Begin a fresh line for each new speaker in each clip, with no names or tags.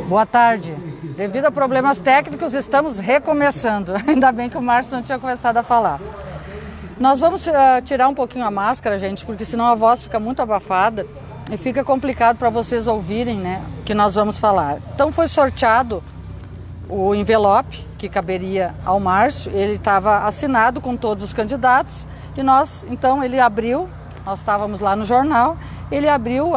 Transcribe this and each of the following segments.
Boa tarde. Devido a problemas técnicos, estamos recomeçando. Ainda bem que o Márcio não tinha começado a falar. Nós vamos tirar um pouquinho a máscara, gente, porque senão a voz fica muito abafada e fica complicado para vocês ouvirem, né, o que nós vamos falar. Então foi sorteado o envelope que caberia ao Márcio. Ele estava assinado com todos os candidatos e então ele abriu, nós estávamos lá no jornal, ele abriu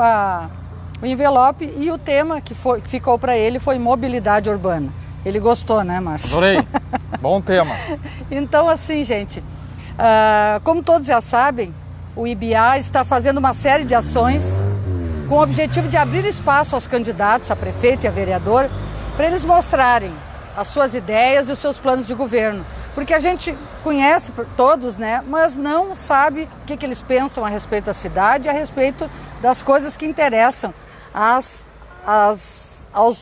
o envelope e o tema que ficou para ele foi mobilidade urbana. Ele gostou, né, Márcio?
Adorei. Bom tema.
Então, assim, gente, como todos já sabem, o IBA está fazendo uma série de ações com o objetivo de abrir espaço aos candidatos a prefeito e a vereador para eles mostrarem as suas ideias e os seus planos de governo. Porque a gente conhece todos, né, mas não sabe o que eles pensam a respeito da cidade e a respeito das coisas que interessam aos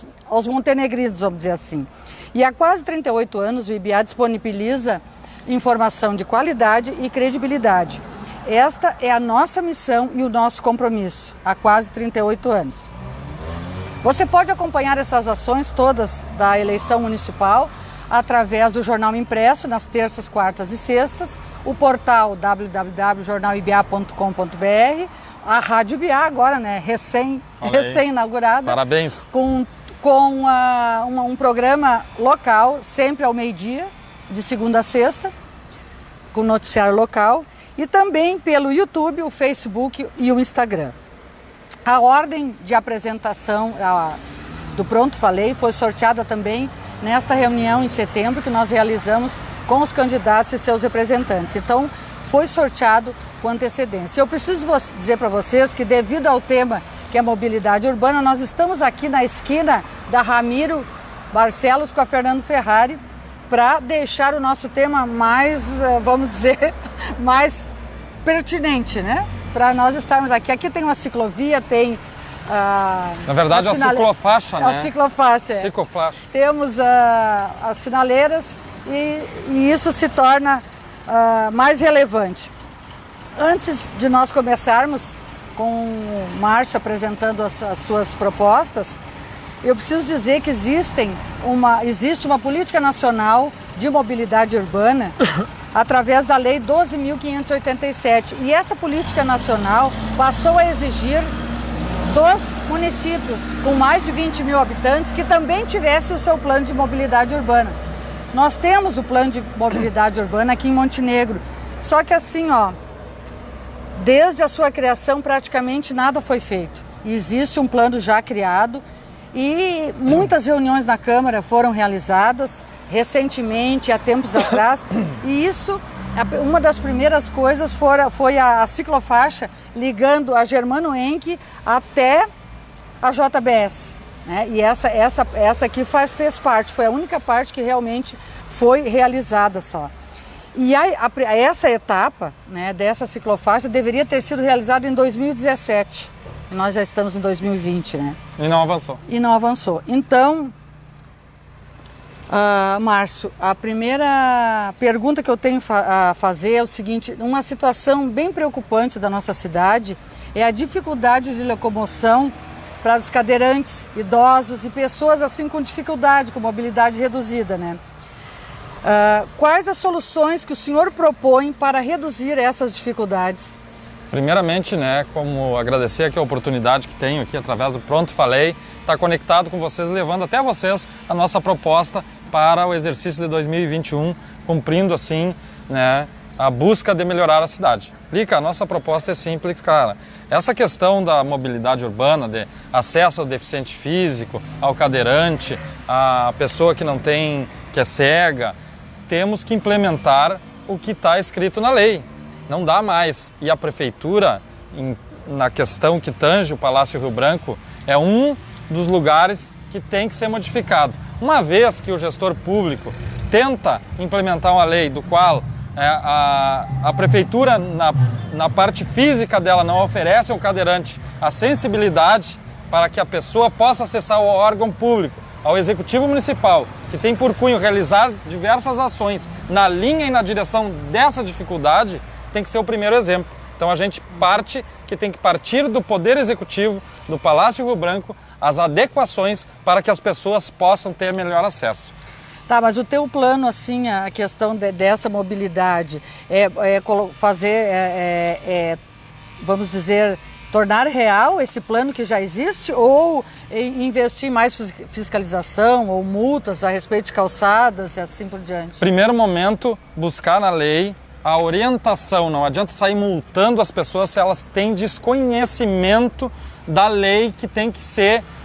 montenegrinos, vamos dizer assim. E há quase 38 anos o IBA disponibiliza informação de qualidade e credibilidade. Esta é a nossa missão e o nosso compromisso há quase 38 anos. Você pode acompanhar essas ações todas da eleição municipal através do jornal impresso nas terças, quartas e sextas, o portal www.jornaliba.com.br, a Rádio IBA agora, né, recém-inaugurada.
Parabéns.
Com um programa local, sempre ao meio-dia, de segunda a sexta, com noticiário local, e também pelo YouTube, o Facebook e o Instagram. A ordem de apresentação do Pronto Falei foi sorteada também nesta reunião em setembro que nós realizamos com os candidatos e seus representantes. Então, foi sorteado com antecedência. Eu preciso dizer para vocês que, devido ao tema que é mobilidade urbana, nós estamos aqui na esquina da Ramiro Barcelos com a Fernando Ferrari para deixar o nosso tema mais, vamos dizer, mais pertinente, né? Para nós estarmos aqui. Aqui tem uma ciclovia, tem...
Na verdade, a ciclofaixa, né?
A ciclofaixa.
Ciclofaixa.
Temos as sinaleiras e isso se torna mais relevante. Antes de nós começarmos com o Márcio apresentando as suas propostas, eu preciso dizer que existe uma política nacional de mobilidade urbana através da Lei 12.587. E essa política nacional passou a exigir dos municípios com mais de 20 mil habitantes que também tivessem o seu plano de mobilidade urbana. Nós temos o plano de mobilidade urbana aqui em Montenegro, só que assim, desde a sua criação praticamente nada foi feito. Existe um plano já criado e muitas reuniões na Câmara foram realizadas recentemente, há tempos atrás, e isso, uma das primeiras coisas foi a ciclofaixa ligando a Germano Henke até a JBS, né? E essa aqui fez parte, foi a única parte que realmente foi realizada só. E essa etapa, né, dessa ciclofaixa deveria ter sido realizada em 2017. E nós já estamos em 2020, né?
E não avançou.
E não avançou. Então, Márcio, a primeira pergunta que eu tenho a fazer é o seguinte: uma situação bem preocupante da nossa cidade é a dificuldade de locomoção para os cadeirantes, idosos e pessoas assim com dificuldade, com mobilidade reduzida, né? Quais as soluções que o senhor propõe para reduzir essas dificuldades?
Primeiramente, né, como agradecer aqui a oportunidade que tenho aqui através do Pronto Falei, estar conectado com vocês, levando até vocês a nossa proposta para o exercício de 2021, cumprindo assim, né, a busca de melhorar a cidade. Lica, a nossa proposta é simples, cara. Essa questão da mobilidade urbana, de acesso ao deficiente físico, ao cadeirante, à pessoa que não tem, que é cega, temos que implementar o que está escrito na lei. Não dá mais. E a prefeitura, na questão que tange o Palácio Rio Branco, é um dos lugares que tem que ser modificado. Uma vez que o gestor público tenta implementar uma lei do qual a prefeitura, na parte física dela, não oferece ao cadeirante a sensibilidade para que a pessoa possa acessar o órgão público, ao Executivo Municipal, que tem por cunho realizar diversas ações na linha e na direção dessa dificuldade, tem que ser o primeiro exemplo. Então a gente tem que partir do Poder Executivo, do Palácio Rio Branco, as adequações para que as pessoas possam ter melhor acesso.
Tá, mas o teu plano, assim, a questão dessa mobilidade, vamos dizer, tornar real esse plano que já existe ou investir em mais fiscalização ou multas a respeito de calçadas e assim por diante?
Primeiro momento, buscar na lei a orientação. Não adianta sair multando as pessoas se elas têm desconhecimento da lei que tem que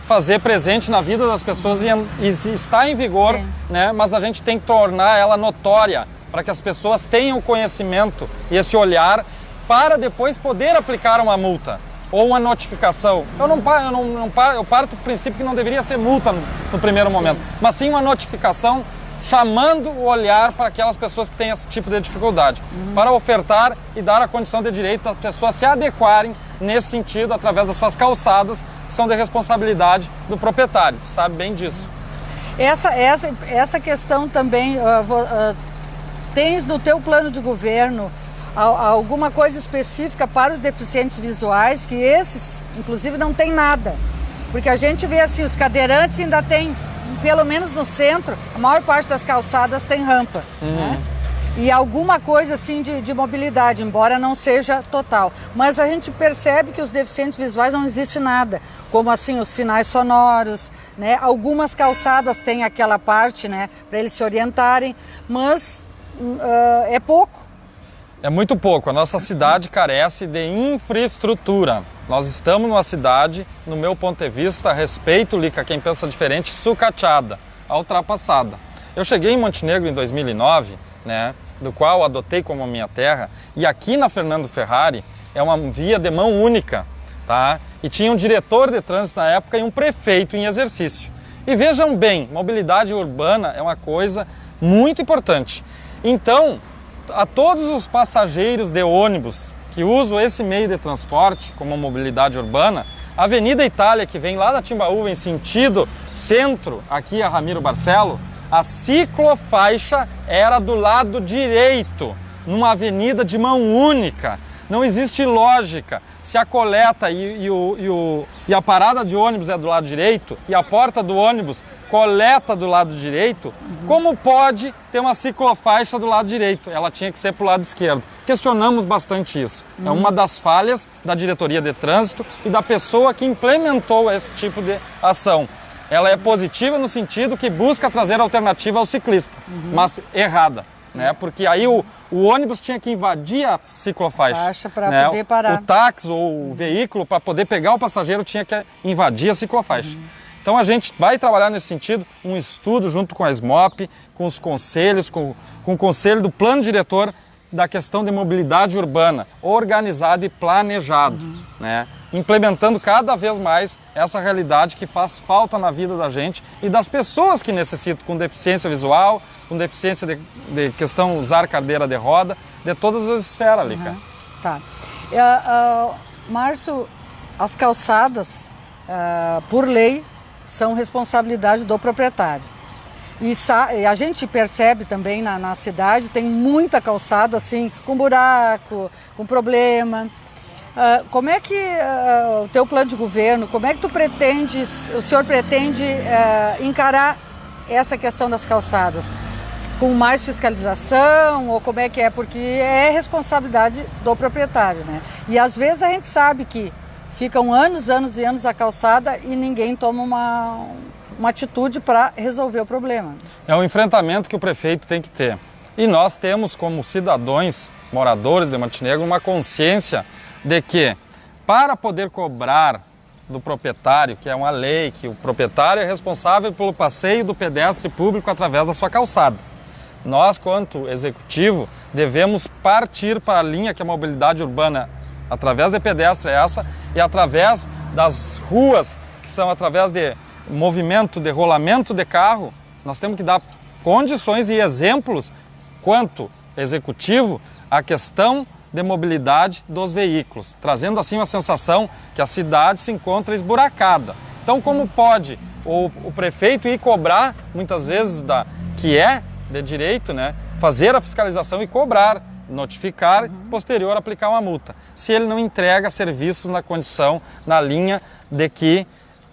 fazer presente na vida das pessoas e está em vigor, né? Mas a gente tem que tornar ela notória para que as pessoas tenham conhecimento e esse olhar para depois poder aplicar uma multa ou uma notificação. Eu parto do princípio que não deveria ser multa no primeiro momento, mas sim uma notificação chamando o olhar para aquelas pessoas que têm esse tipo de dificuldade, para ofertar e dar a condição de direito às pessoas se adequarem nesse sentido, através das suas calçadas, que são de responsabilidade do proprietário. Tu sabe bem disso.
Essa questão também, tens no teu plano de governo alguma coisa específica para os deficientes visuais, que esses, inclusive, não tem nada? Porque a gente vê assim, os cadeirantes ainda tem, pelo menos no centro, a maior parte das calçadas tem rampa, né? E alguma coisa assim de mobilidade, embora não seja total. Mas a gente percebe que os deficientes visuais não existe nada, como assim os sinais sonoros, né? Algumas calçadas têm aquela parte, né, para eles se orientarem, mas é pouco.
É muito pouco. A nossa cidade carece de infraestrutura. Nós estamos numa cidade, no meu ponto de vista, a respeito, Lica, quem pensa diferente, sucateada, ultrapassada. Eu cheguei em Montenegro em 2009, né, do qual adotei como minha terra, e aqui na Fernando Ferrari é uma via de mão única, tá? E tinha um diretor de trânsito na época e um prefeito em exercício. E vejam bem, mobilidade urbana é uma coisa muito importante. Então, a todos os passageiros de ônibus que usam esse meio de transporte como mobilidade urbana, a Avenida Itália, que vem lá da Timbaúva em sentido centro, aqui a Ramiro Barcelo, a ciclofaixa era do lado direito, numa avenida de mão única. Não existe lógica. Se a coleta e a parada de ônibus é do lado direito e a porta do ônibus coleta do lado direito, como pode ter uma ciclofaixa do lado direito? Ela tinha que ser para o lado esquerdo. Questionamos bastante isso. É uma das falhas da diretoria de trânsito e da pessoa que implementou esse tipo de ação. Ela é positiva no sentido que busca trazer alternativa ao ciclista, mas errada, né? Porque aí o ônibus tinha que invadir a ciclofaixa,
para poder parar.
O táxi ou o veículo, para poder pegar o passageiro, tinha que invadir a ciclofaixa. Então a gente vai trabalhar nesse sentido, um estudo junto com a SMOP, com os conselhos, com o conselho do plano diretor da questão de mobilidade urbana, organizado e planejado, né? Implementando cada vez mais essa realidade que faz falta na vida da gente e das pessoas que necessitam, com deficiência visual, com deficiência de questão usar cadeira de roda, de todas as esferas ali, cara.
Tá. Márcio, as calçadas, por lei, são responsabilidade do proprietário. E a gente percebe também na cidade, tem muita calçada assim, com buraco, com problema. Como é que o teu plano de governo, como é que o senhor pretende encarar essa questão das calçadas? com mais fiscalização, ou como é que é? Porque é responsabilidade do proprietário, né? E às vezes a gente sabe que ficam anos e anos a calçada e ninguém toma uma atitude para resolver o problema.
É um enfrentamento que o prefeito tem que ter. E nós temos, como cidadãos, moradores de Montenegro, uma consciência de que, para poder cobrar do proprietário, que é uma lei, que o proprietário é responsável pelo passeio do pedestre público através da sua calçada. Nós, quanto executivo, devemos partir para a linha que a mobilidade urbana, através de pedestre, é essa, e através das ruas, que são através de movimento, de rolamento de carro, nós temos que dar condições e exemplos, quanto executivo, à questão de mobilidade dos veículos, trazendo assim uma sensação que a cidade se encontra esburacada. Então, como pode o prefeito ir cobrar, muitas vezes, que é de direito, né, fazer a fiscalização e cobrar, notificar, posterior aplicar uma multa, se ele não entrega serviços na condição, na linha de que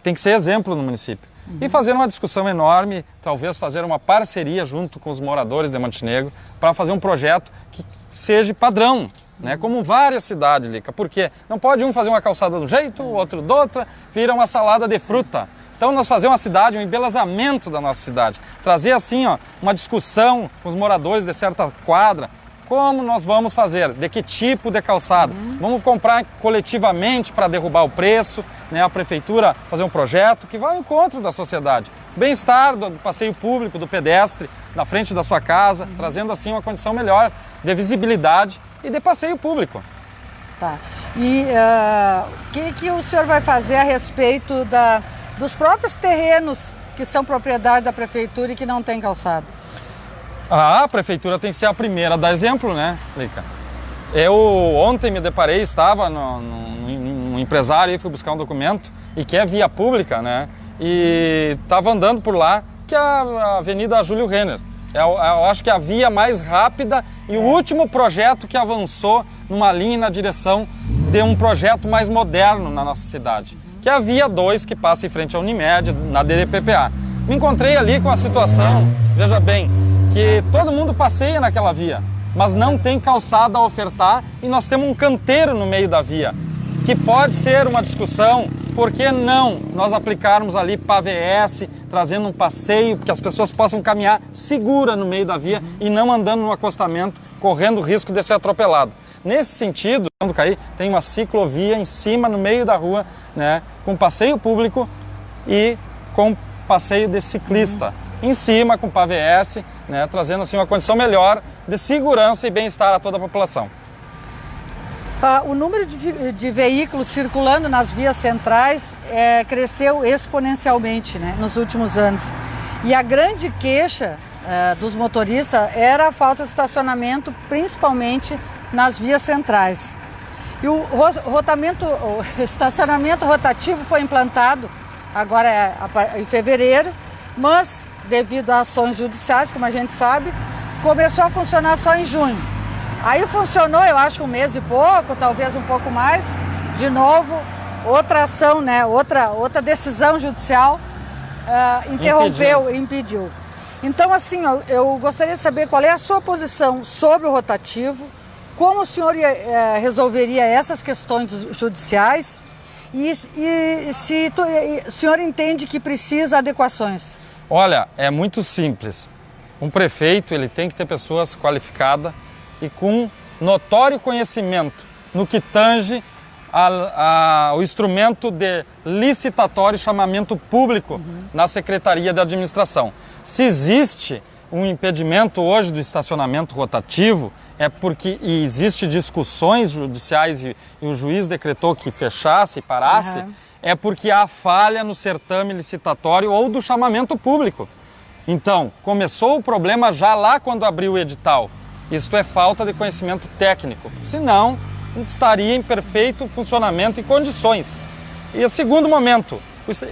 tem que ser exemplo no município. E fazer uma discussão enorme, talvez fazer uma parceria junto com os moradores de Montenegro para fazer um projeto que seja padrão, né? Como várias cidades, Lica, porque não pode um fazer uma calçada de um jeito, o outro de outra, vira uma salada de fruta. Então nós fazer uma cidade, um embelezamento da nossa cidade, trazer assim, ó, uma discussão com os moradores de certa quadra, como nós vamos fazer, de que tipo de calçada, vamos comprar coletivamente para derrubar o preço, né? A prefeitura fazer um projeto que vá ao encontro da sociedade, bem-estar do passeio público, do pedestre, na frente da sua casa, trazendo assim uma condição melhor de visibilidade e de passeio público.
Tá. E o que o senhor vai fazer a respeito dos próprios terrenos que são propriedade da prefeitura e que não tem calçada?
A prefeitura tem que ser a primeira a dar exemplo, né, Lica? Eu ontem me deparei, estava num empresário e fui buscar um documento e que é via pública, né? E estava andando por lá, que é a Avenida Júlio Renner. Eu acho que é a via mais rápida e o último projeto que avançou numa linha na direção de um projeto mais moderno na nossa cidade, que é a Via 2, que passa em frente à Unimed, na DDPPA. Me encontrei ali com a situação, veja bem, que todo mundo passeia naquela via, mas não tem calçada a ofertar e nós temos um canteiro no meio da via, que pode ser uma discussão, por que não nós aplicarmos ali PAVS, trazendo um passeio, que as pessoas possam caminhar segura no meio da via e não andando no acostamento, correndo o risco de ser atropelado. Nesse sentido, quando cair, tem uma ciclovia em cima, no meio da rua, né, com passeio público e com passeio de ciclista. Em cima, com PAVS, né, trazendo assim uma condição melhor de segurança e bem-estar a toda a população.
O número de veículos circulando nas vias centrais cresceu exponencialmente, né, nos últimos anos. E a grande queixa dos motoristas era a falta de estacionamento, principalmente nas vias centrais. E o estacionamento rotativo foi implantado agora em fevereiro, mas devido a ações judiciais, como a gente sabe, começou a funcionar só em junho. Aí funcionou, eu acho, um mês e pouco, talvez um pouco mais. De novo, outra ação, né? outra decisão judicial interrompeu, impediu. Então, assim, eu gostaria de saber qual é a sua posição sobre o rotativo, como o senhor resolveria essas questões judiciais e se o senhor entende que precisa adequações.
Olha, é muito simples. Um prefeito ele tem que ter pessoas qualificadas e com notório conhecimento no que tange o instrumento de licitatório chamamento público na Secretaria de Administração. Se existe um impedimento hoje do estacionamento rotativo, é porque existe discussões judiciais e o juiz decretou que fechasse e parasse, é porque há falha no certame licitatório ou do chamamento público. Então, começou o problema já lá quando abriu o edital. Isto é falta de conhecimento técnico, senão estaria em perfeito funcionamento e condições. E o segundo momento,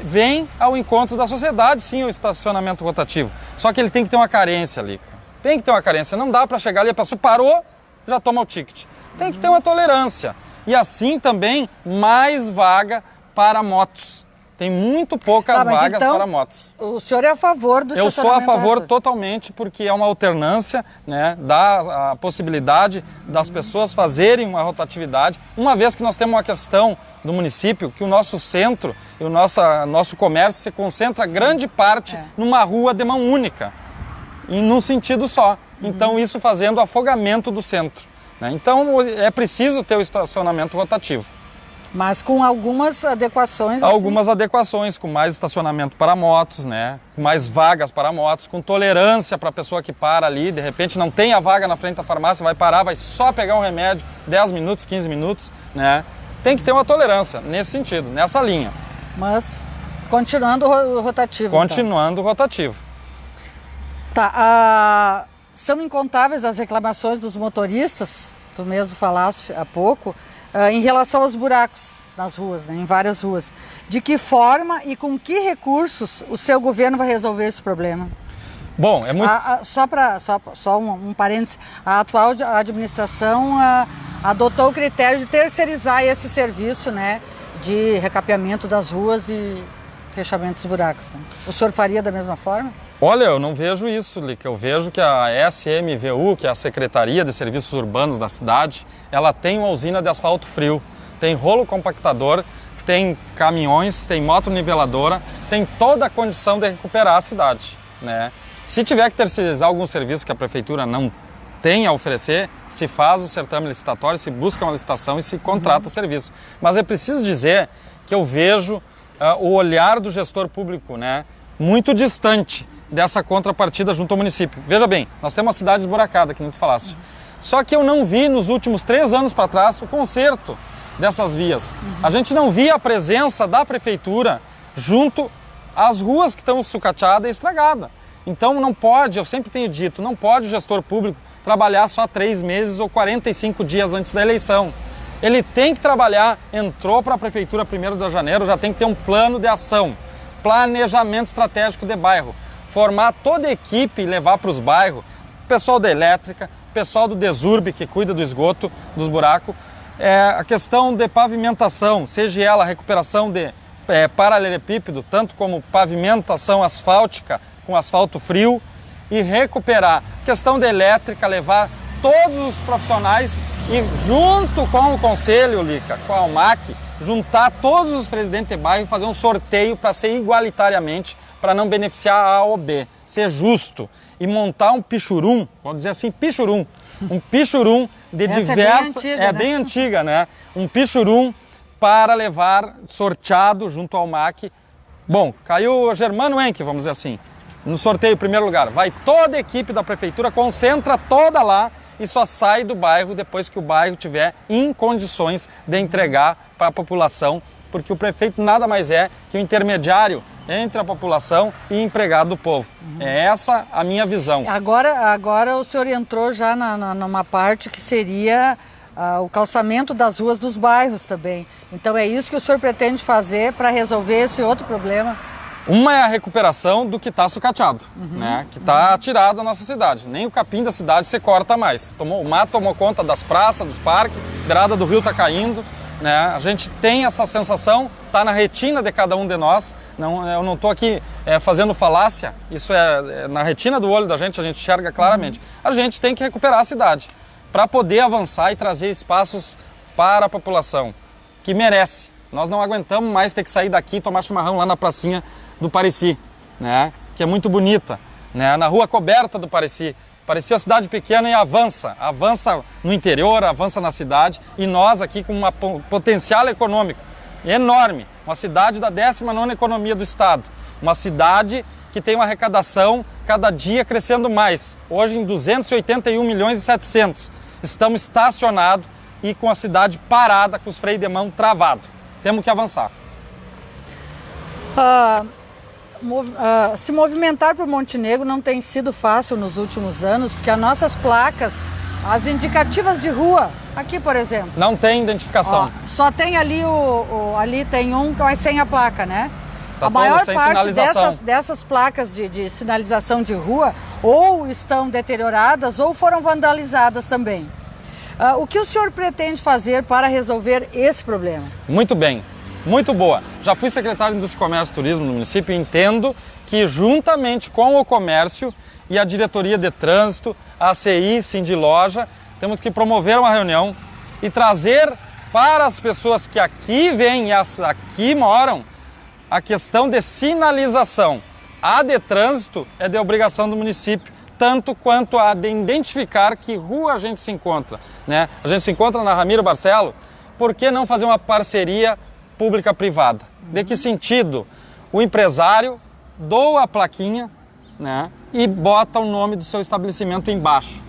vem ao encontro da sociedade, sim, o estacionamento rotativo. Só que ele tem que ter uma carência, Lica. Tem que ter uma carência, não dá para chegar ali, a pessoa parou, já toma o ticket. Tem que ter uma tolerância. E assim também mais vaga para motos. Tem muito poucas vagas
então,
para motos.
O senhor é a favor do
Eu sou a
estacionamento
favor
aberto?
totalmente, porque é uma alternância, né, dá a possibilidade das pessoas fazerem uma rotatividade, uma vez que nós temos uma questão do município, que o nosso centro e o nosso comércio se concentra grande parte numa rua de mão única, e num sentido só. Então isso fazendo afogamento do centro, né? Então é preciso ter o estacionamento rotativo.
Mas com algumas adequações.
Algumas adequações, com mais estacionamento para motos, né? Com mais vagas para motos, com tolerância para a pessoa que para ali, de repente não tem a vaga na frente da farmácia, vai parar, vai só pegar um remédio, 10 minutos, 15 minutos, né? Tem que ter uma tolerância nesse sentido, nessa linha.
Mas continuando rotativo.
Continuando rotativo.
Tá, são incontáveis as reclamações dos motoristas, tu mesmo falaste há pouco, em relação aos buracos nas ruas, né, em várias ruas. De que forma e com que recursos o seu governo vai resolver esse problema?
Bom, é muito...
Só um parênteses, a atual administração adotou o critério de terceirizar esse serviço, né, de recapeamento das ruas e fechamento dos buracos. Né? O senhor faria da mesma forma?
Olha, eu não vejo isso, Lica. Eu vejo que a SMVU, que é a Secretaria de Serviços Urbanos da cidade, ela tem uma usina de asfalto frio, tem rolo compactador, tem caminhões, tem moto-niveladora, tem toda a condição de recuperar a cidade, né? Se tiver que terceirizar algum serviço que a prefeitura não tem a oferecer, se faz o certame licitatório, se busca uma licitação e se contrata o serviço. Mas é preciso dizer que eu vejo o olhar do gestor público, né, muito distante dessa contrapartida junto ao município. Veja bem, nós temos uma cidade esburacada, que nem tu falaste. Só que eu não vi nos últimos 3 anos para trás o conserto dessas vias. A gente não via a presença da prefeitura junto às ruas que estão sucateadas e estragadas. Então não pode, eu sempre tenho dito, não pode o gestor público trabalhar só 3 meses ou 45 dias antes da eleição. Ele tem que trabalhar, entrou para a prefeitura 1º de janeiro, já tem que ter um plano de ação, planejamento estratégico de bairro, formar toda a equipe e levar para os bairros, pessoal da elétrica, pessoal do Desurb, que cuida do esgoto, dos buracos, a questão de pavimentação, seja ela a recuperação de paralelepípedo, tanto como pavimentação asfáltica com asfalto frio, e recuperar questão de elétrica, levar todos os profissionais e junto com o Conselho, Lica, com a Almac, juntar todos os presidentes de bairro e fazer um sorteio para ser igualitariamente, para não beneficiar a A ou B, ser justo e montar um pichurum, vamos dizer assim, pichurum, um pichurum de diversas...
É
bem antiga, né? Um pichurum para levar sorteado junto ao MAC. Bom, caiu o Germano Henke, vamos dizer assim, no sorteio em primeiro lugar. Vai toda a equipe da prefeitura, concentra toda lá e só sai do bairro depois que o bairro tiver em condições de entregar para a população, porque o prefeito nada mais é que o intermediário entre a população e empregado do povo. É essa a minha visão.
Agora o senhor entrou já numa parte que seria o calçamento das ruas dos bairros também. Então é isso que o senhor pretende fazer para resolver esse outro problema?
Uma é a recuperação do que está sucateado, né? Que está tirado da nossa cidade. Nem o capim da cidade se corta mais. O mato tomou conta das praças, dos parques, a beirada do rio está caindo. Né? A gente tem essa sensação, está na retina de cada um de nós. Eu não estou aqui fazendo falácia, isso é na retina do olho da gente, a gente enxerga claramente. A gente tem que recuperar a cidade para poder avançar e trazer espaços para a população, que merece. Nós não aguentamos mais ter que sair daqui e tomar chimarrão lá na pracinha do Pareci, né? Que é muito bonita, né? Na rua coberta do Pareci. Pareci uma cidade pequena e avança no interior, avança na cidade, e nós aqui com um potencial econômico enorme, uma cidade da 19ª economia do estado, uma cidade que tem uma arrecadação cada dia crescendo mais, hoje em 281 milhões e 700, estamos estacionados e com a cidade parada, com os freios de mão travados, temos que avançar.
Se movimentar por Montenegro não tem sido fácil nos últimos anos, porque as nossas placas, as indicativas de rua, aqui por exemplo... Não
tem identificação.
Só tem ali, ali tem um, mas sem a placa, né?
Tá,
a maior
sem
parte dessas placas de sinalização de rua ou estão deterioradas ou foram vandalizadas também. O que o senhor pretende fazer para resolver esse problema?
Muito bem. muito boa. Já fui secretário de Indústria, Comércio e Turismo no município e entendo que juntamente com o comércio e a diretoria de trânsito, a ACI, Sindiloja, temos que promover uma reunião e trazer para as pessoas que aqui vêm e aqui moram a questão de sinalização. A de trânsito é de obrigação do município, tanto quanto a de identificar que rua a gente se encontra, né? A gente se encontra na Ramiro Barcelo, por que não fazer uma parceria pública-privada? De que sentido? O empresário doa a plaquinha, né, e bota o nome do seu estabelecimento embaixo.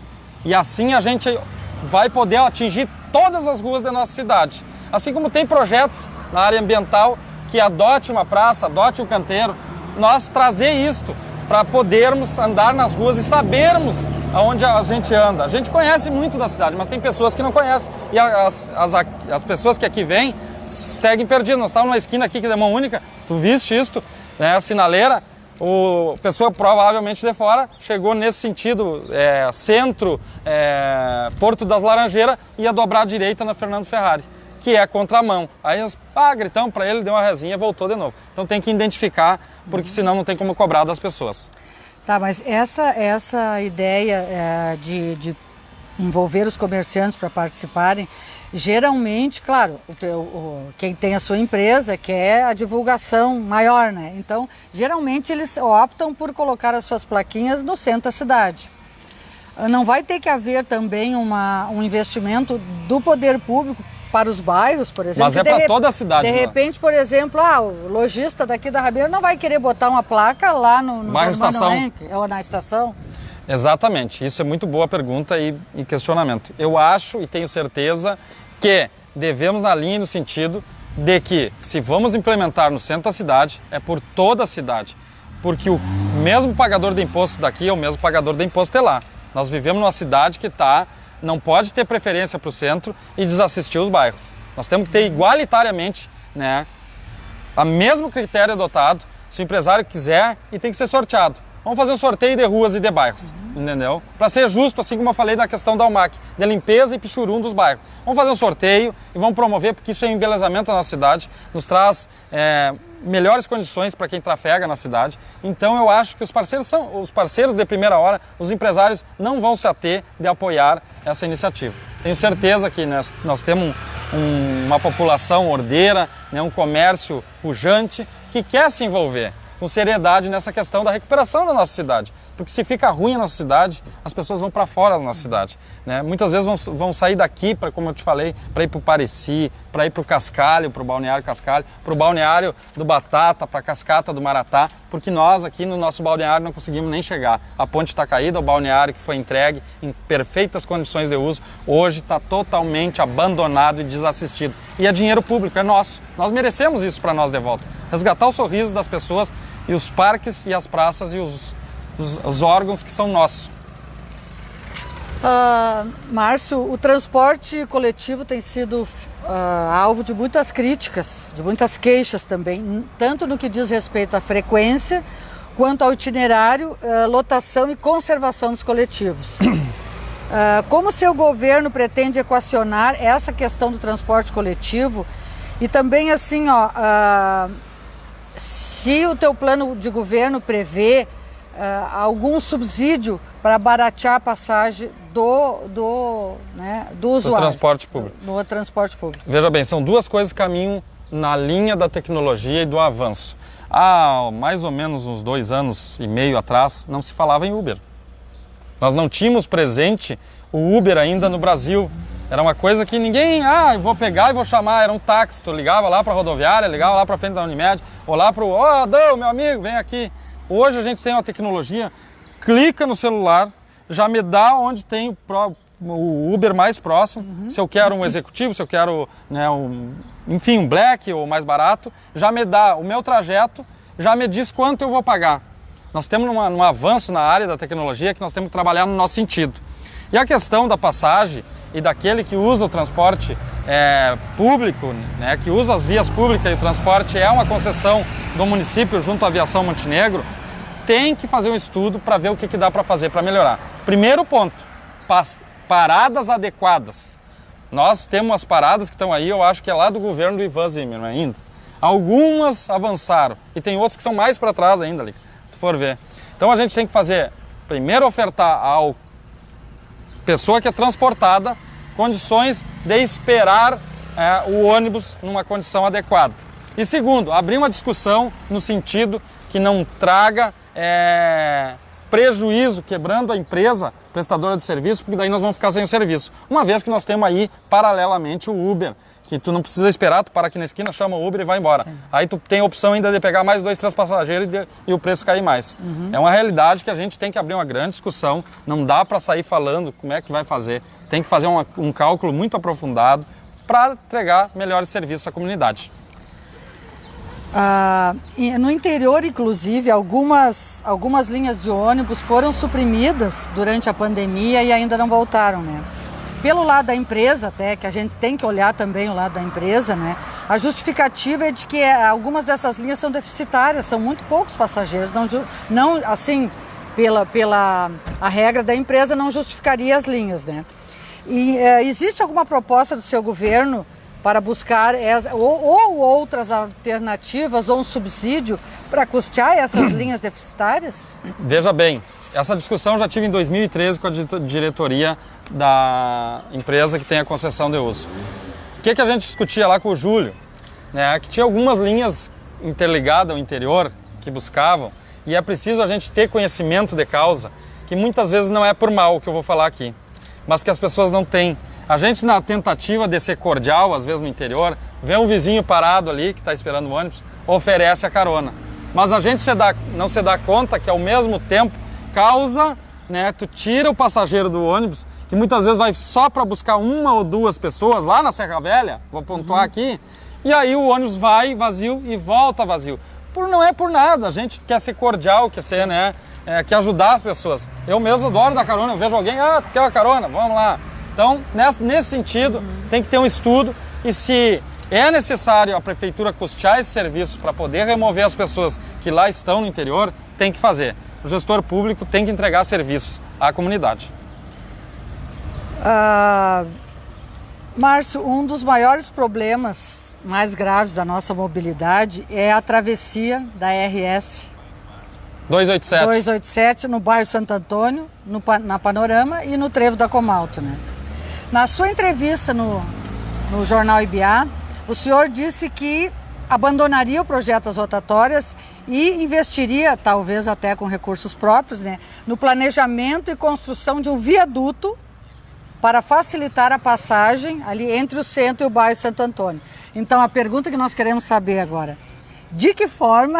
E assim a gente vai poder atingir todas as ruas da nossa cidade. Assim como tem projetos na área ambiental que adote uma praça, adote um canteiro, nós trazer isto para podermos andar nas ruas e sabermos aonde a gente anda. A gente conhece muito da cidade, mas tem pessoas que não conhecem. E as pessoas que aqui vêm seguem perdidas. Nós estávamos numa esquina aqui que é de mão única, tu viste isto, né, a sinaleira, a pessoa provavelmente de fora chegou nesse sentido, centro, Porto das Laranjeiras, ia dobrar à direita na Fernando Ferrari, que é contramão. Aí gritamos para ele, deu uma resinha e voltou de novo. Então tem que identificar, porque senão não tem como cobrar das pessoas.
Tá, mas essa ideia de envolver os comerciantes para participarem, geralmente, claro, quem tem a sua empresa quer a divulgação maior, né? Então, geralmente eles optam por colocar as suas plaquinhas no centro da cidade. Não vai ter que haver também um investimento do poder público para os bairros, por exemplo.
Mas é para toda a cidade.
De repente, por exemplo, o lojista daqui da Rabeira não vai querer botar uma placa lá no
bairro Estação.
Ou na estação.
Exatamente, isso é muito boa pergunta e questionamento. Eu acho e tenho certeza que devemos na linha e no sentido de que, se vamos implementar no centro da cidade, é por toda a cidade. Porque o mesmo pagador de imposto daqui é o mesmo pagador de imposto de lá. Nós vivemos numa cidade que não pode ter preferência para o centro e desassistir os bairros. Nós temos que ter igualitariamente, né, o mesmo critério adotado, se o empresário quiser, e tem que ser sorteado. Vamos fazer um sorteio de ruas e de bairros, entendeu? Para ser justo, assim como eu falei na questão da UMAC, de limpeza e pichurum dos bairros. Vamos fazer um sorteio e vamos promover, porque isso é um embelezamento da nossa cidade, nos traz melhores condições para quem trafega na cidade. Então eu acho que os parceiros são os parceiros de primeira hora, os empresários não vão se ater de apoiar essa iniciativa. Tenho certeza que nós temos uma população ordeira, né, um comércio pujante que quer se envolver com seriedade nessa questão da recuperação da nossa cidade. Porque se fica ruim a nossa cidade, as pessoas vão para fora da nossa cidade, né? Muitas vezes vão sair daqui, como eu te falei, para ir para o Pareci, para ir para o Cascalho, para o Balneário Cascalho, para o Balneário do Batata, para a Cascata do Maratá, porque nós aqui no nosso balneário não conseguimos nem chegar. A ponte está caída, o balneário que foi entregue em perfeitas condições de uso, hoje está totalmente abandonado e desassistido. E é dinheiro público, é nosso. Nós merecemos isso para nós de volta. Resgatar o sorriso das pessoas e os parques e as praças e os órgãos que são nossos.
Márcio, o transporte coletivo tem sido alvo de muitas críticas, de muitas queixas também, tanto no que diz respeito à frequência, quanto ao itinerário, lotação e conservação dos coletivos. Como o seu governo pretende equacionar essa questão do transporte coletivo e também assim, se o teu plano de governo prevê algum subsídio para baratear a passagem do usuário.
Transporte público.
No transporte público.
Veja bem, são duas coisas que caminham na linha da tecnologia e do avanço. Há mais ou menos uns 2 anos e meio atrás, não se falava em Uber. Nós não tínhamos presente o Uber ainda no Brasil. Era uma coisa que ninguém, eu vou pegar e vou chamar, era um táxi. Tu ligava lá para a rodoviária, ligava lá para frente da Unimed, ou lá para o, Adão, meu amigo, vem aqui. Hoje a gente tem uma tecnologia, clica no celular, já me dá onde tem o Uber mais próximo. Se eu quero um executivo, se eu quero, né, enfim, um black ou mais barato, já me dá o meu trajeto, já me diz quanto eu vou pagar. Nós temos um avanço na área da tecnologia que nós temos que trabalhar no nosso sentido. E a questão da passagem e daquele que usa o transporte público, né, que usa as vias públicas e o transporte é uma concessão do município junto à Aviação Montenegro, tem que fazer um estudo para ver o que dá para fazer para melhorar. Primeiro ponto, paradas adequadas. Nós temos as paradas que estão aí, eu acho que é lá do governo do Ivan Zimmermann ainda. Algumas avançaram e tem outras que são mais para trás ainda, Lica, se tu for ver. Então a gente tem que fazer, primeiro ofertar ao pessoa que é transportada condições de esperar o ônibus numa condição adequada. E segundo, abrir uma discussão no sentido que não traga prejuízo, quebrando a empresa prestadora de serviço, porque daí nós vamos ficar sem o serviço. Uma vez que nós temos aí, paralelamente, o Uber, que tu não precisa esperar, tu para aqui na esquina, chama o Uber e vai embora. Sim. Aí tu tem a opção ainda de pegar mais 2, 3 passageiros e o preço cair mais. É uma realidade que a gente tem que abrir uma grande discussão, não dá para sair falando como é que vai fazer. Tem que fazer um cálculo muito aprofundado para entregar melhores serviços à comunidade.
No interior, inclusive, algumas linhas de ônibus foram suprimidas durante a pandemia e ainda não voltaram, né? Pelo lado da empresa, até, que a gente tem que olhar também o lado da empresa, né? A justificativa é de que algumas dessas linhas são deficitárias, são muito poucos passageiros, não assim, a regra da empresa não justificaria as linhas, né? E existe alguma proposta do seu governo para buscar ou outras alternativas ou um subsídio para custear essas linhas deficitárias?
Veja bem, essa discussão já tive em 2013 com a diretoria da empresa que tem a concessão de uso. O que a gente discutia lá com o Júlio? Né, que tinha algumas linhas interligadas ao interior que buscavam, e é preciso a gente ter conhecimento de causa, que muitas vezes não é por mal o que eu vou falar aqui, mas que as pessoas não têm. A gente, na tentativa de ser cordial, às vezes no interior, vê um vizinho parado ali que está esperando o ônibus, oferece a carona. Mas a gente não se dá conta que ao mesmo tempo causa, né, tu tira o passageiro do ônibus, que muitas vezes vai só para buscar uma ou duas pessoas lá na Serra Velha, vou pontuar aqui, e aí o ônibus vai vazio e volta vazio. Não é por nada, a gente quer ser cordial, quer ser, né, quer ajudar as pessoas. Eu mesmo adoro dar carona, eu vejo alguém, quer uma carona, vamos lá. Então, nesse sentido, tem que ter um estudo, e se é necessário a prefeitura custear esse serviço para poder remover as pessoas que lá estão no interior, tem que fazer. O gestor público tem que entregar serviços à comunidade.
Márcio, um dos maiores problemas mais graves da nossa mobilidade é a travessia da RS 287 no bairro Santo Antônio, na Panorama e no Trevo da Comalto, né? Na sua entrevista no jornal IBA, o senhor disse que abandonaria o projeto das rotatórias e investiria, talvez até com recursos próprios, né, no planejamento e construção de um viaduto para facilitar a passagem ali entre o centro e o bairro Santo Antônio. Então, a pergunta que nós queremos saber agora, de que forma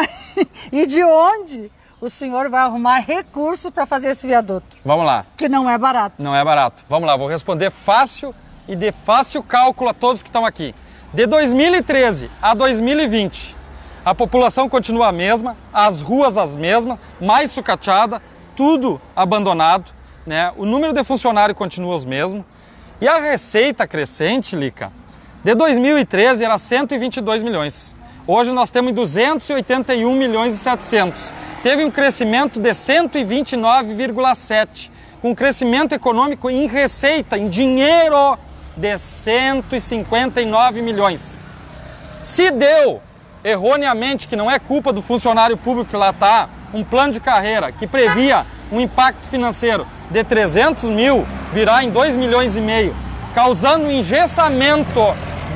e de onde o senhor vai arrumar recursos para fazer esse viaduto?
Vamos lá.
Que não é barato.
Não é barato. Vamos lá, vou responder fácil e de fácil cálculo a todos que estão aqui. De 2013 a 2020, a população continua a mesma, as ruas as mesmas, mais sucateada, tudo abandonado, né? O número de funcionários continua os mesmos. E a receita crescente, Lica, de 2013 era 122 milhões. Hoje nós temos 281 milhões e 700. Teve um crescimento de 129,7, com um crescimento econômico em receita, em dinheiro, de 159 milhões. Se deu, erroneamente, que não é culpa do funcionário público que lá está, um plano de carreira que previa um impacto financeiro de 300 mil, virar em 2 milhões e meio, causando um engessamento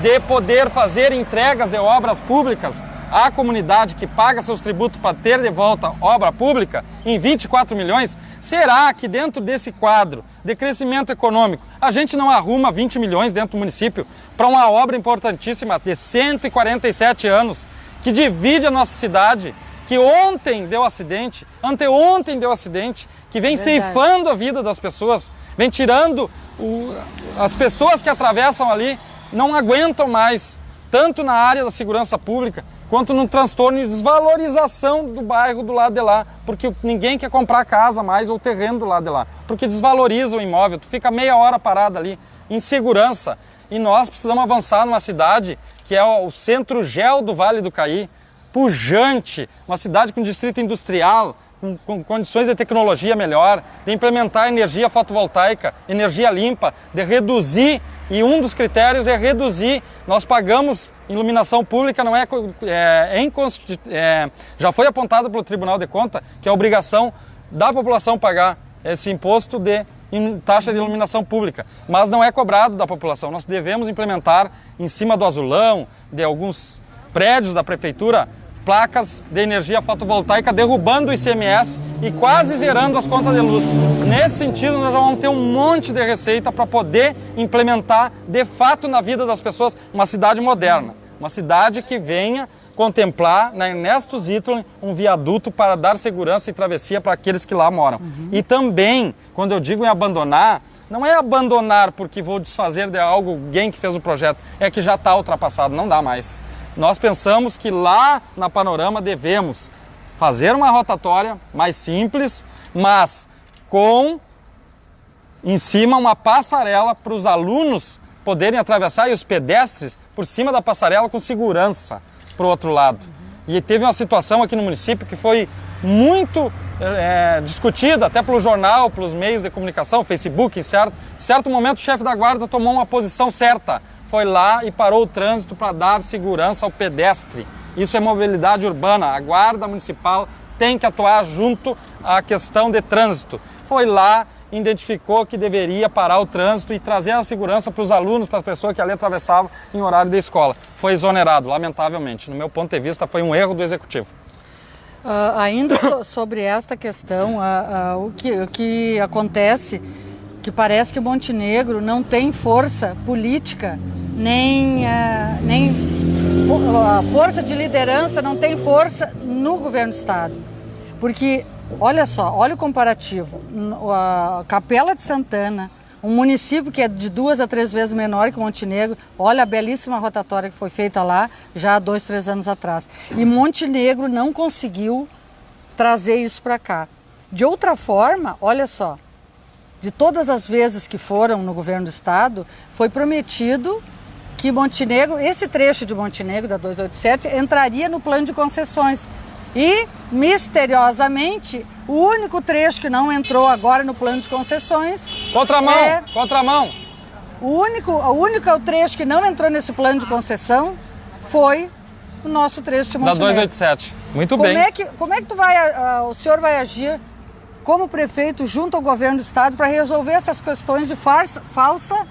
de poder fazer entregas de obras públicas à comunidade que paga seus tributos para ter de volta obra pública em 24 milhões, será que dentro desse quadro de crescimento econômico a gente não arruma 20 milhões dentro do município para uma obra importantíssima de 147 anos que divide a nossa cidade, que ontem deu acidente, anteontem deu acidente, que vem ceifando a vida das pessoas, vem tirando as pessoas que atravessam ali, não aguentam mais, tanto na área da segurança pública, quanto no transtorno e desvalorização do bairro do lado de lá, porque ninguém quer comprar casa mais ou terreno do lado de lá, porque desvaloriza o imóvel, tu fica meia hora parado ali, insegurança. E nós precisamos avançar numa cidade que é o centro-gel do Vale do Caí, pujante, uma cidade com distrito industrial, com condições de tecnologia melhor, de implementar energia fotovoltaica, energia limpa, de reduzir, e um dos critérios é reduzir. Nós pagamos iluminação pública, não já foi apontado pelo Tribunal de Contas que é a obrigação da população pagar esse imposto de taxa de iluminação pública, mas não é cobrado da população. Nós devemos implementar em cima do azulão, de alguns prédios da prefeitura, placas de energia fotovoltaica, derrubando o ICMS e quase zerando as contas de luz. Nesse sentido, nós já vamos ter um monte de receita para poder implementar de fato na vida das pessoas uma cidade moderna, uma cidade que venha contemplar na Ernesto Zitterlin um viaduto para dar segurança e travessia para aqueles que lá moram. E também, quando eu digo em abandonar, não é abandonar porque vou desfazer de alguém que fez o projeto, é que já está ultrapassado, não dá mais. Nós pensamos que lá na Panorama devemos fazer uma rotatória mais simples, mas com em cima uma passarela para os alunos poderem atravessar e os pedestres por cima da passarela com segurança para o outro lado. E teve uma situação aqui no município que foi muito discutida, até pelo jornal, pelos meios de comunicação, Facebook, em certo momento o chefe da guarda tomou uma posição certa, foi lá e parou o trânsito para dar segurança ao pedestre. Isso é mobilidade urbana, a guarda municipal tem que atuar junto à questão de trânsito. Foi lá, identificou que deveria parar o trânsito e trazer a segurança para os alunos, para as pessoas que ali atravessavam em horário da escola. Foi exonerado, lamentavelmente. No meu ponto de vista, foi um erro do Executivo.
Ainda sobre esta questão, o que acontece, que parece que Montenegro não tem força política, nem força de liderança, não tem força no governo do estado. Porque, olha só, olha o comparativo, a Capela de Santana, um município que é de 2 a 3 vezes menor que Montenegro, olha a belíssima rotatória que foi feita lá já há 2, 3 anos atrás. E Montenegro não conseguiu trazer isso para cá. De outra forma, olha só, de todas as vezes que foram no governo do estado, foi prometido que Montenegro, esse trecho de Montenegro da 287, entraria no plano de concessões. E, misteriosamente, o único trecho que não entrou agora no plano de concessões...
Contramão!
O único trecho que não entrou nesse plano de concessão foi o nosso trecho de Montenegro.
Da 287. Muito bem.
Como é que o senhor vai agir como prefeito junto ao governo do estado para resolver essas questões de falta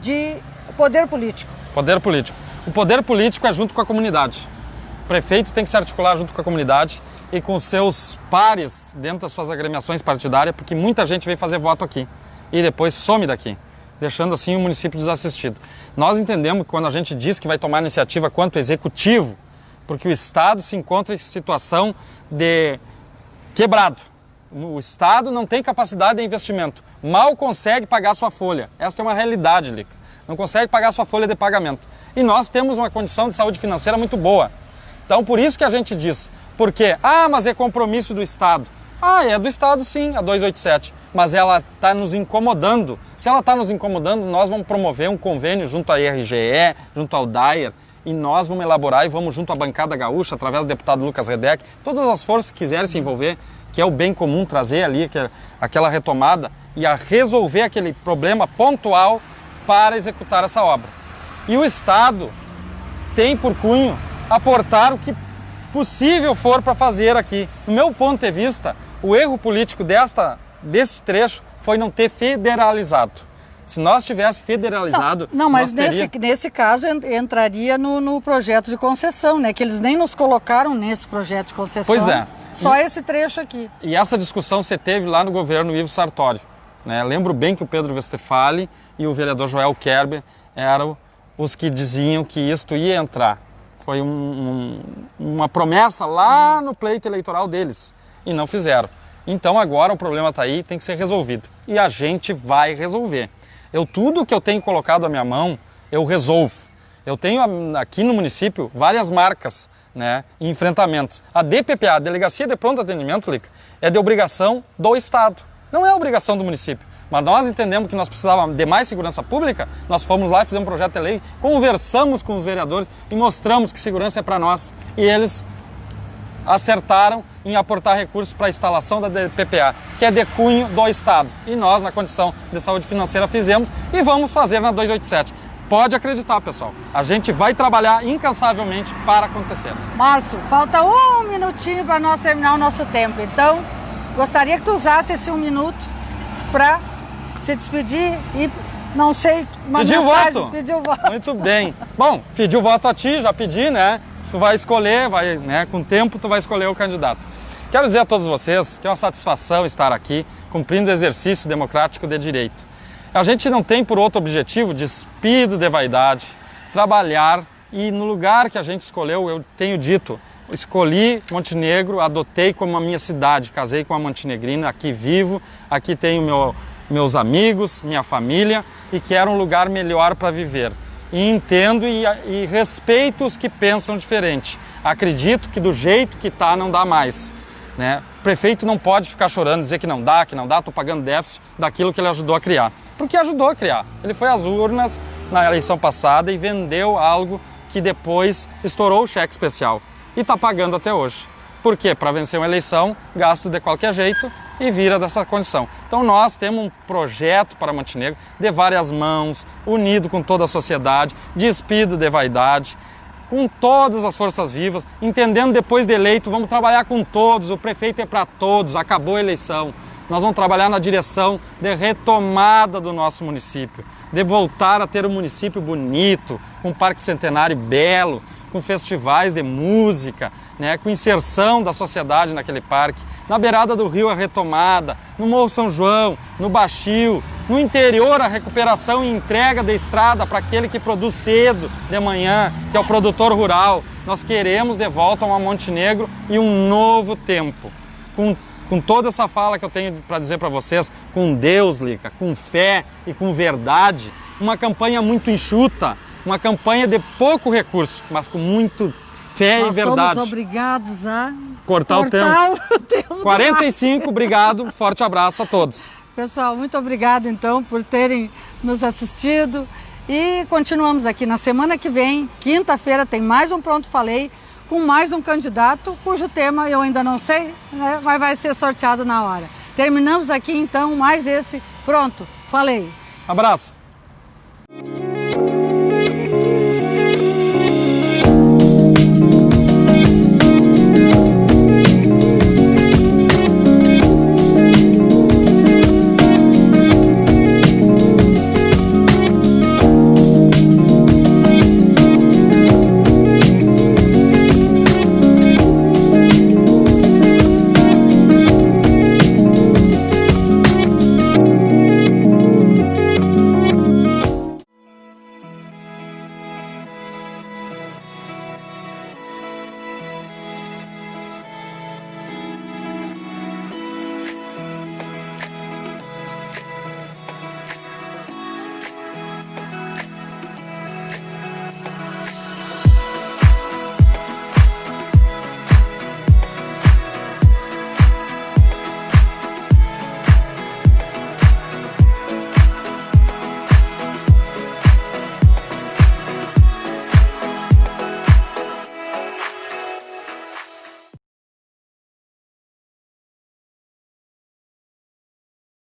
de poder político?
Poder político. O poder político é junto com a comunidade. O prefeito tem que se articular junto com a comunidade e com seus pares dentro das suas agremiações partidárias, porque muita gente vem fazer voto aqui e depois some daqui, deixando assim o município desassistido. Nós entendemos que quando a gente diz que vai tomar iniciativa quanto executivo, porque o Estado se encontra em situação de quebrado. O Estado não tem capacidade de investimento, mal consegue pagar sua folha. Essa é uma realidade, Lica. Não consegue pagar sua folha de pagamento. E nós temos uma condição de saúde financeira muito boa. Então, por isso que a gente diz, porque, mas é compromisso do Estado. É do Estado sim, a 287, mas ela está nos incomodando. Se ela está nos incomodando, nós vamos promover um convênio junto à RGE, junto ao DAER, e nós vamos elaborar e vamos junto à bancada gaúcha, através do deputado Lucas Redeck, todas as forças que quiserem se envolver, que é o bem comum, trazer ali aquela retomada e a resolver aquele problema pontual para executar essa obra. E o Estado tem por cunho aportar o que possível for para fazer aqui. No meu ponto de vista, o erro político desse trecho foi não ter federalizado. Se nós tivéssemos federalizado...
Não, mas nesse caso entraria no projeto de concessão, né? Que eles nem nos colocaram nesse projeto de concessão.
Pois é.
Só esse trecho aqui.
E essa discussão você teve lá no governo Ivo Sartori, né? Lembro bem que o Pedro Westphalen e o vereador Joel Kerber eram os que diziam que isto ia entrar. Foi uma promessa lá no pleito eleitoral deles e não fizeram. Então agora o problema está aí, tem que ser resolvido. E a gente vai resolver. Tudo que eu tenho colocado à minha mão, eu resolvo. Eu tenho aqui no município várias marcas, né, e enfrentamentos. A DPPA, a Delegacia de Pronto Atendimento, Lica, é de obrigação do Estado. Não é obrigação do município. Mas nós entendemos que nós precisávamos de mais segurança pública, nós fomos lá e fizemos um projeto de lei, conversamos com os vereadores e mostramos que segurança é para nós. E eles acertaram em aportar recursos para a instalação da DPPA, que é de cunho do Estado. E nós, na condição de saúde financeira, fizemos e vamos fazer na 287. Pode acreditar, pessoal. A gente vai trabalhar incansavelmente para acontecer.
Márcio, falta um minutinho para nós terminar o nosso tempo. Então, gostaria que tu usasse esse 1 minuto para se despedir e, não sei, uma mensagem. Pedir o voto.
Muito bem. Bom, pedi o voto a ti, já pedi, né? Tu vai escolher, né? Com o tempo tu vai escolher o candidato. Quero dizer a todos vocês que é uma satisfação estar aqui, cumprindo o exercício democrático de direito. A gente não tem por outro objetivo, despido de vaidade, trabalhar e no lugar que a gente escolheu, eu tenho dito, escolhi Montenegro, adotei como a minha cidade, casei com uma montenegrina, aqui vivo, aqui tenho meus amigos, minha família e quero um lugar melhor para viver. E entendo e respeito os que pensam diferente. Acredito que do jeito que está não dá mais. Né? O prefeito não pode ficar chorando, dizer que não dá, estou pagando déficit daquilo que ele ajudou a criar. Porque ajudou a criar. Ele foi às urnas na eleição passada e vendeu algo que depois estourou o cheque especial. E está pagando até hoje. Por quê? Para vencer uma eleição, gasto de qualquer jeito e vira dessa condição. Então nós temos um projeto para Montenegro de várias mãos, unido com toda a sociedade, despido de vaidade, com todas as forças vivas, entendendo depois de eleito, vamos trabalhar com todos, o prefeito é para todos, acabou a eleição. Nós vamos trabalhar na direção de retomada do nosso município, de voltar a ter um município bonito, com um parque centenário belo, com festivais de música, né, com inserção da sociedade naquele parque, na beirada do rio a retomada, no Morro São João, no Baixio, no interior a recuperação e entrega da estrada para aquele que produz cedo de manhã, que é o produtor rural. Nós queremos de volta uma Montenegro e um novo tempo. Com toda essa fala que eu tenho para dizer para vocês, com Deus, Lica, com fé e com verdade, uma campanha muito enxuta, uma campanha de pouco recurso, mas com muito fé e verdade.
Nós somos obrigados a
cortar o tempo. 45, obrigado, forte abraço a todos.
Pessoal, muito obrigado então por terem nos assistido e continuamos aqui na semana que vem, quinta-feira, tem mais um Pronto Falei, com mais um candidato cujo tema eu ainda não sei, né, mas vai ser sorteado na hora. Terminamos aqui então mais esse Pronto Falei.
Abraço.